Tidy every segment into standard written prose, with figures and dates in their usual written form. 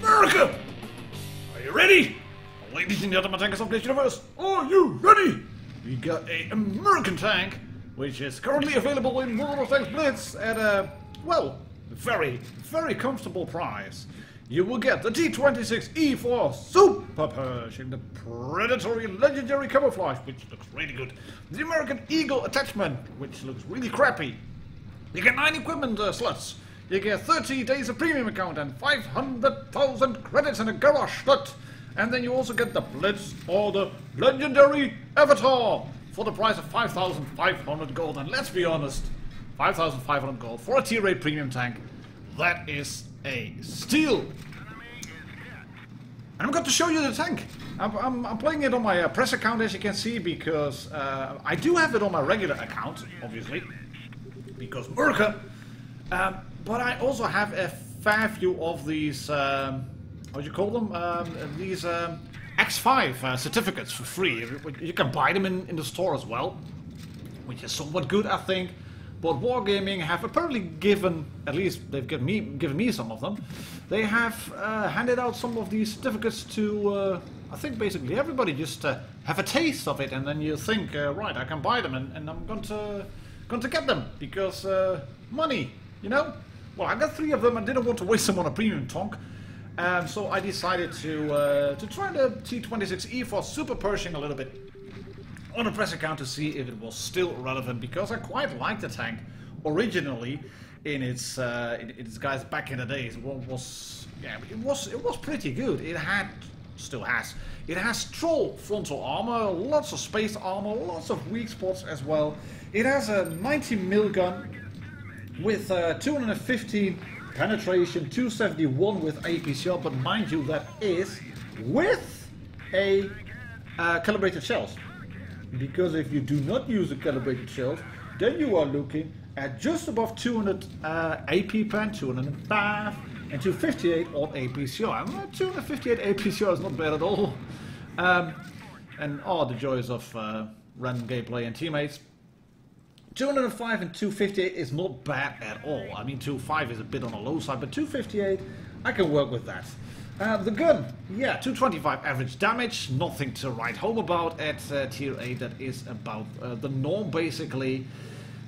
America! Are you ready? Ladies and gentlemen, tankers of this universe, are you ready? We got a American tank, which is currently available in Audionautix Blitz at a, well, very, very comfortable price. You will get the T26E4 Super Pershing, the predatory legendary camouflage, which looks really good. The American Eagle attachment, which looks really crappy. You get 9 equipment slots. You get 30 days of premium account and 500,000 credits in a garage slot. And then you also get the Blitz or the legendary avatar for the price of 5,500 gold. And let's be honest, 5,500 gold for a tier 8 premium tank, that is a steal. And I'm going to show you the tank. I'm playing it on my press account, as you can see, because I do have it on my regular account, obviously, because America. But I also have a fair few of these, what do you call them? These X5 certificates for free. You can buy them in the store as well, which is somewhat good, I think. But Wargaming have apparently given, at least they've given me some of them. They have handed out some of these certificates to, I think basically everybody, just to have a taste of it, and then you think, right, I can buy them, and I'm going to get them because money, you know. Well, I got 3 of them. I didn't want to waste them on a premium tonk, so I decided to try the T26E4 Super Pershing a little bit on a press account to see if it was still relevant, because I quite liked the tank originally in its guys back in the days. It was pretty good. It still has. It has troll frontal armor, lots of space armor, lots of weak spots as well. It has a 90mm gun with 215 penetration, 271 with APCR, but mind you, that is with a calibrated shells. Because if you do not use the calibrated shells, then you are looking at just above 200 AP pen, 205 and 258 on APCR. 258 APCR is not bad at all. And all the joys of random gameplay and teammates. 205 and 258 is not bad at all. I mean, 205 is a bit on the low side, but 258, I can work with that. The gun, yeah, 225 average damage, nothing to write home about at tier 8. That is about the norm, basically.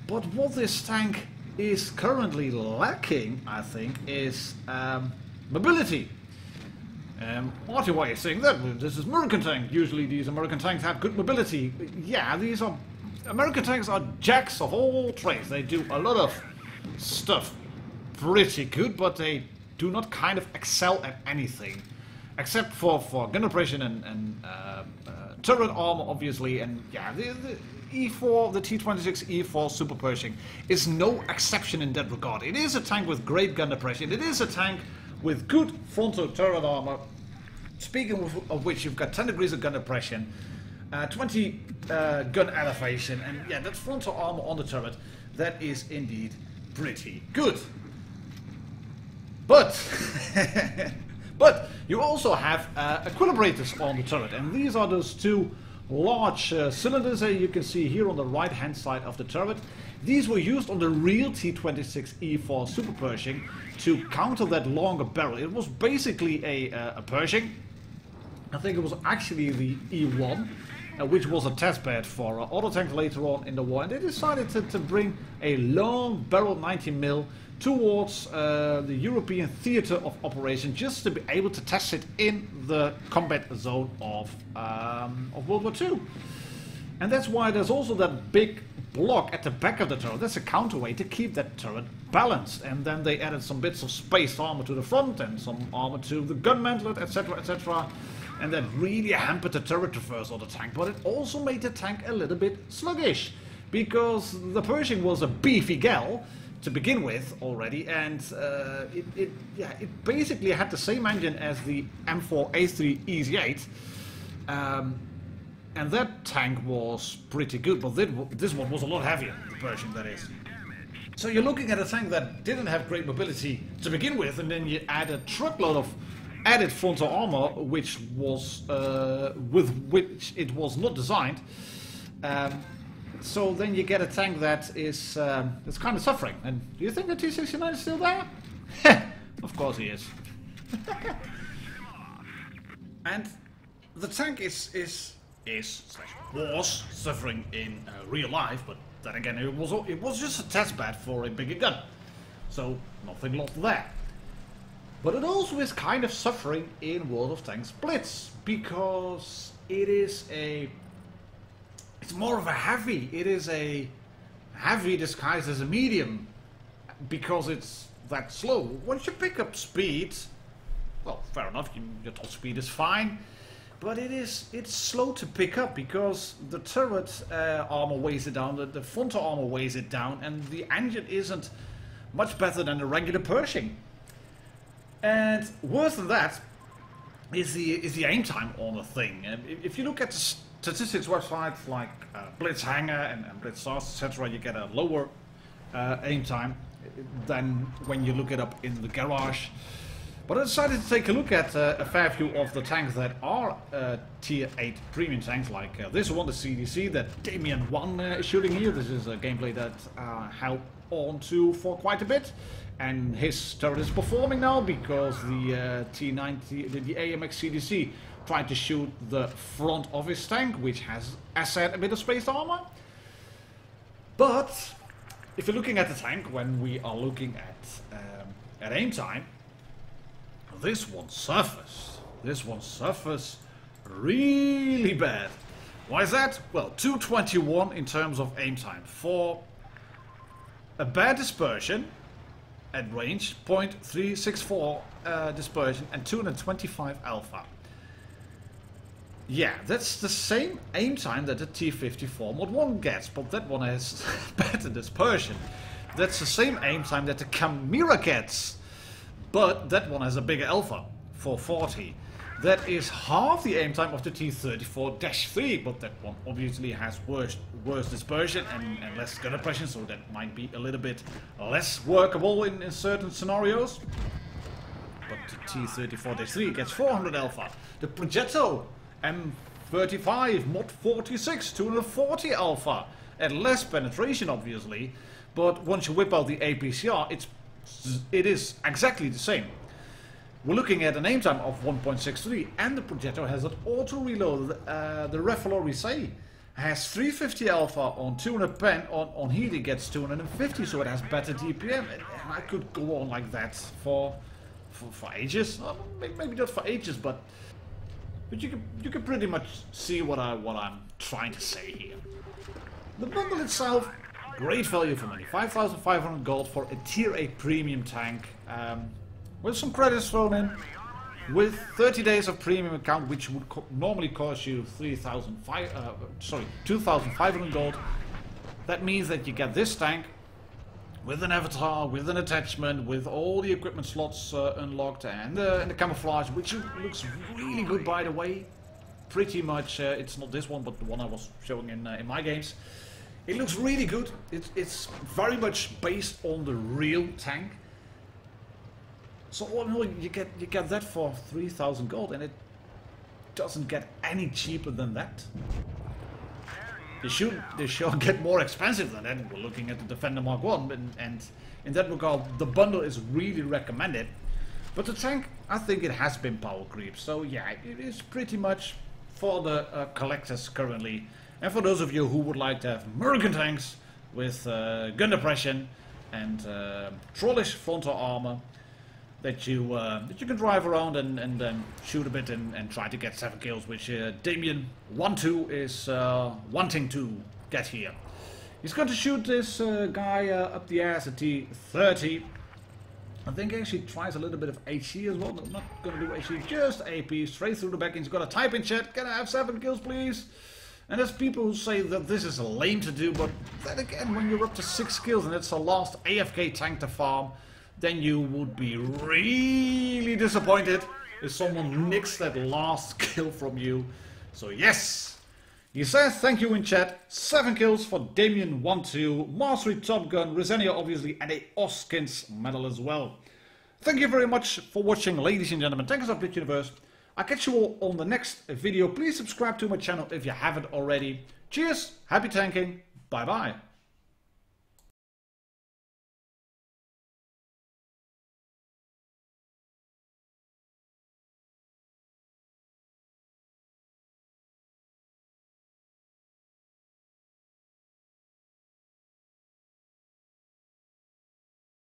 But what this tank is currently lacking, I think, is mobility. Marty, why are you saying that? This is American tank. Usually these American tanks have good mobility. Yeah, these are... American tanks are jacks of all trades. They do a lot of stuff pretty good, but they do not kind of excel at anything. Except for gun operation and turret armor, obviously. And yeah, the E4, the T26E4 Super Pershing is no exception in that regard. It is a tank with great gun operation. It is a tank with good frontal turret armor. Speaking of which, you've got 10 degrees of gun oppression, 20 gun elevation, and yeah, that frontal armor on the turret, that is indeed pretty good. But but you also have equilibrators on the turret, and these are those 2 large cylinders that you can see here on the right hand side of the turret. These were used on the real T26E4 Super Pershing to counter that longer barrel. It was basically a Pershing. I think it was actually the E1, which was a testbed for auto tank later on in the war, and they decided to bring a long barrel 90mm towards the European theater of operation, just to be able to test it in the combat zone of World War II. And that's why there's also that big block at the back of the turret. That's a counterweight to keep that turret balanced. And then they added some bits of spaced armor to the front and some armor to the gun mantlet, etc., etc. And that really hampered the turret traverse of the tank, but it also made the tank a little bit sluggish, because the Pershing was a beefy gal to begin with already, and it basically had the same engine as the M4A3 Easy-8, and that tank was pretty good, but this one was a lot heavier, the Pershing, that is. So you're looking at a tank that didn't have great mobility to begin with, and then you add a truckload of added frontal armor, which was with which it was not designed. So then you get a tank that is kind of suffering. And do you think the T69 is still there? Of course he is. And the tank is was suffering in real life, but then again it was just a test bed for a bigger gun, so nothing lost there. But it also is kind of suffering in World of Tanks Blitz, because it's more of a heavy. It is a heavy disguised as a medium, because it's that slow. Once you pick up speed, well, fair enough, your top speed is fine, but it's slow to pick up because the turret armor weighs it down, the front armor weighs it down, and the engine isn't much better than the regular Pershing. And worse than that is the aim time on the thing. And if you look at the statistics websites like Blitz Hanger and Blitz Stars, etc., you get a lower aim time than when you look it up in the garage. But I decided to take a look at a fair few of the tanks that are tier 8 premium tanks, like this one, the CDC, that Damien 1 is shooting here. This is a gameplay that held on to for quite a bit. And his turret is performing now because the T90, the AMX CDC tried to shoot the front of his tank, which has, as said, a bit of spaced armor. But if you're looking at the tank, when we are looking at aim time, this one suffers. This one suffers really bad. Why is that? Well, 221 in terms of aim time for a bad dispersion. At range, 0.364 dispersion and 225 alpha. Yeah, that's the same aim time that the T54 Mod 1 gets, but that one has better dispersion. That's the same aim time that the Chimera gets, but that one has a bigger alpha, 440. That is half the aim time of the T34-3, but that one obviously has worse dispersion and less gun oppression, so that might be a little bit less workable in certain scenarios. But the T34-3 gets 400 alpha. The Progetto M35 Mod 46, 240 alpha, and less penetration obviously, but once you whip out the APCR, it is exactly the same. We're looking at an aim time of 1.63, and the Progetto has an auto reload. The Refalorisei has 350 alpha on 200 pen, on heat it gets 250, so it has better DPM. And I could go on like that for ages. Maybe not for ages, but you can pretty much see what I'm trying to say here. The bundle itself, great value for money. 5,500 gold for a tier 8 premium tank. With some credits thrown in, with 30 days of premium account, which would normally cost you 2,500 gold. That means that you get this tank with an avatar, with an attachment, with all the equipment slots unlocked, and the camouflage, which looks really good, by the way. Pretty much, it's not this one, but the one I was showing in my games. It looks really good. It's very much based on the real tank. So all in all, you get that for 3,000 gold, and it doesn't get any cheaper than that. They should get more expensive than that. We're looking at the Defender Mark 1, and in that regard, the bundle is really recommended. But the tank, I think it has been power creep. So yeah, it is pretty much for the collectors currently, and for those of you who would like to have American tanks with gun depression and trollish frontal armor. That you can drive around and shoot a bit and try to get 7 kills, which Damien 1-2 is wanting to get here. He's going to shoot this guy up the ass at T30. I think he actually tries a little bit of HE as well. Not going to do HE, just AP, straight through the back. He's got to type in chat, can I have 7 kills please? And there's people who say that this is lame to do, but then again, when you're up to 6 kills and it's the last AFK tank to farm, then you would be really disappointed if someone nicks that last kill from you. So yes, he says thank you in chat. 7 kills for Damien 1-2, Mastery Top Gun, Resenia obviously, and a Oskins medal as well. Thank you very much for watching, ladies and gentlemen. Thanks up, Blitz Universe. I'll catch you all on the next video. Please subscribe to my channel if you haven't already. Cheers, happy tanking, bye bye.